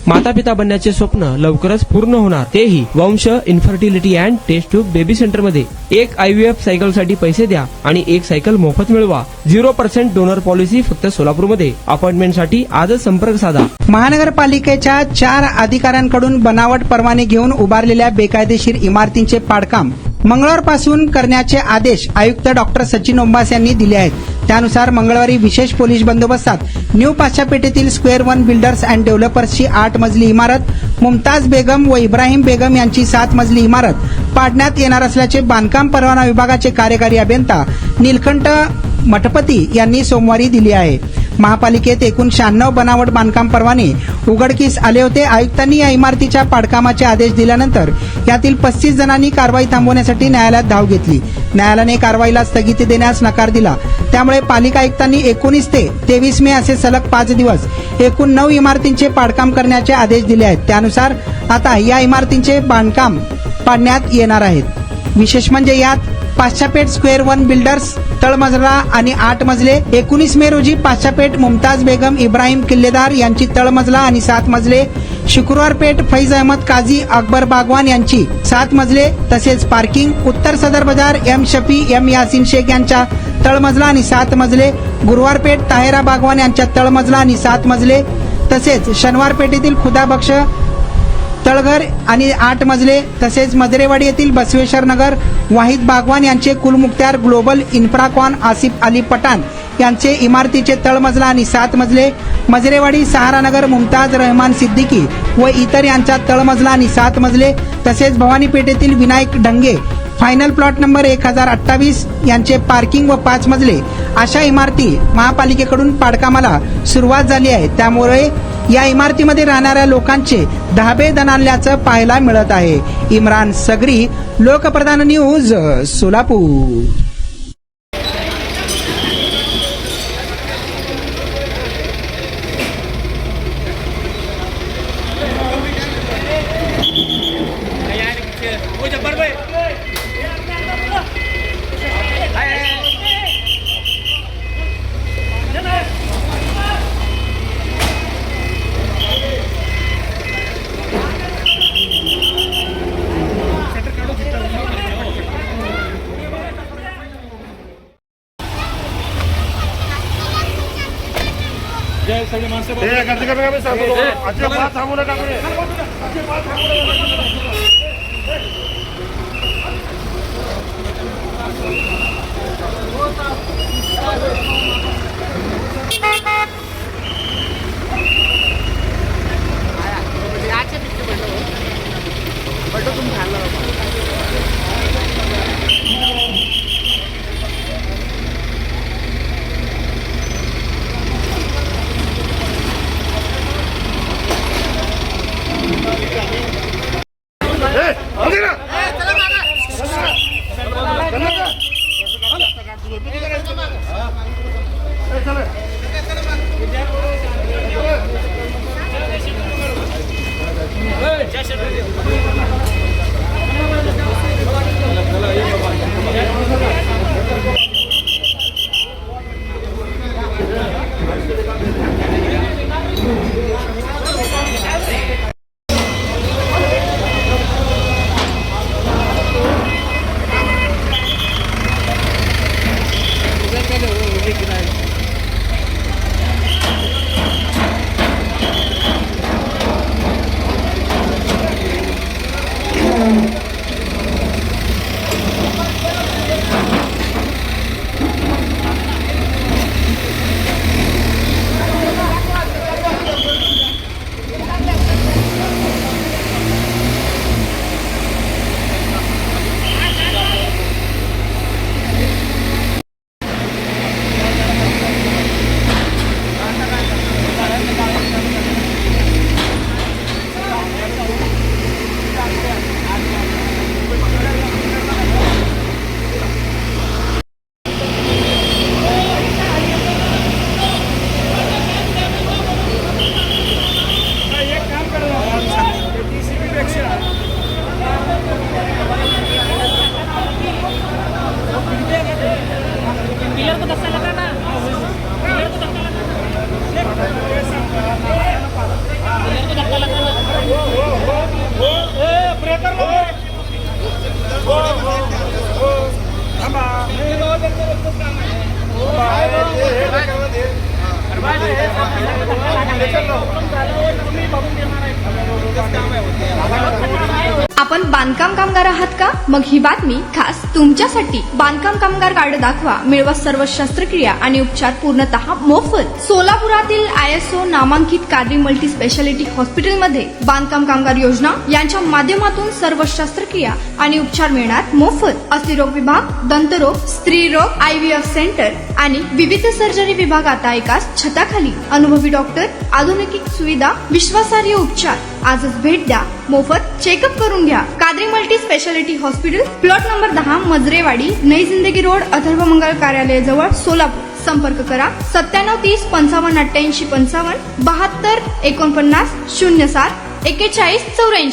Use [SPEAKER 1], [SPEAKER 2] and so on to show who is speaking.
[SPEAKER 1] माता पिता बनण्याचे स्वप्न लवकरच पूर्ण होणार, तेही Vansh infertility and test tube baby centre मध्ये. एक IVF सायकल साठी पैसे द्या आणि एक सायकल मोफत मिळवा. 0% डोनर पॉलिसी फक्त सोलापूरमध्ये. अपॉइंटमेंट साठी आजच संपर्क साधा.
[SPEAKER 2] महानगरपालिकेच्या 4 अधिकाऱ्यांकडून बनावट परवाने घेऊन उभारलेल्या बेकायदेशीर इमारतींचे पाडकाम मंगळवारपासून करण्याचे आदेश आयुक्त डॉक्टर सचिन ओंबास यांनी दिले आहेत. त्यानुसार मंगळवारी विशेष पोलीस बंदोबस्तात न्यू पाशापेठेतील स्क्वेअर 1 बिल्डर्स अँड डेव्हलपर्सची 8 मजली इमारत, मुमताज बेगम व इब्राहिम बेगम यांची 7 मजली इमारत पाडण्यात येणार असल्याचे बांधकाम परवाना विभागाचे कार्यकारी अभियंता नीलकंठ मठपती यांनी सोमवारी दिली आहे. महापालिकेत एकूण 96 बनावट बांधकाम परवाने उघडकीस आले होते. आयुक्तांनी या इमारतीच्या पाडकामाचे आदेश दिल्यानंतर यातील 35 जणांनी कारवाई थांबवण्यासाठी न्यायालयात धाव घेतली. न्यायालयाने कारवाईला स्थगिती देण्यास नकार दिला. त्यामुळे पालिका आयुक्तांनी 19 ते 23 मे असे सलग 5 दिवस एकूण 9 इमारतींचे पाडकाम करण्याचे आदेश दिले आहेत. त्यानुसार आता या इमारतींचे बांधकाम पाडण्यात येणार आहेत. विशेष म्हणजे यात पाशापेठ स्क्वेअर 1 बिल्डर्स तळमजला आणि 8 मजले, 19 मे रोजी पाशापेठ मुमताज बेगम इब्राहिम किल्लेदार यांची तळमजला आणि 7 मजले, शुक्रवार पेठ फैज अहमद काझी अकबर बागवान यांची 7 मजले, तसेच पार्किंग उत्तर सदर बाजार एम शफी एम यासिन शेख यांच्या तळमजला आणि 7 मजले, गुरुवार पेठ ताहेरा बागवान यांच्या तळमजला आणि 7 मजले, तसेच शनिवार पेठेतील खुदाबक्ष तळघर आणि 8 मजले, तसेच मजरेवाडी येथील बसवेश्वर नगर वाहिद बागवान यांचे कुलमुख्तार ग्लोबल इन्फ्राकॉन आसिफ अली पठाण यांचे इमारतीचे तळमजला आणि 7 मजले, मजरेवाडी सहारानगर मुमताज रहमान सिद्दीकी व इतर यांचा तळमजला आणि 7 मजले, तसेच भवानी पेठेतील विनायक ढंगे फायनल प्लॉट नंबर 1028 यांचे पार्किंग व 5 मजले अशा इमारती महापालिकेकडून पाडकामाला सुरुवात झाली आहे. त्यामुळे या इमारतीमध्ये राहणाऱ्या लोकांचे धाबे दणाणल्याचं पाहायला मिळत आहे. इम्रान सगरी, लोकप्रधान न्यूज, सोलापूर.
[SPEAKER 3] सगळे माणसं अजिबात थांबू नका.
[SPEAKER 4] कामगार आहात का? मग ही बातमी खास तुमच्यासाठी. बांधकाम कामगार कार्ड दाखवा, मिळवा सर्व शस्त्रक्रिया आणि उपचार पूर्णतः मोफत. सोलापुरातील ISO नामांकित कादरी मल्टी स्पेशालिटी हॉस्पिटलमध्ये बांधकाम कामगार योजना यांच्या माध्यमातून सर्व शस्त्रक्रिया आणि उपचार मिळणार मोफत. अस्थिरोग विभाग, दंतरोग, स्त्री रोग, IVF सेंटर आणि विविध सर्जरी विभाग आता एकाच छताखाली. अनुभवी डॉक्टर, आधुनिक सुविधा, विश्वासार्ह उपचार. आजच भेट द्या, मोफत चेकअप करून घ्या. Qadri multi speciality hospital, plot number 10, Majrewadi, नई जिंदगी रोड, अथर्व मंगल कार्यालय जवळ, सोलापूर. संपर्क करा 9730 55 88 55 72 49 07 41 84.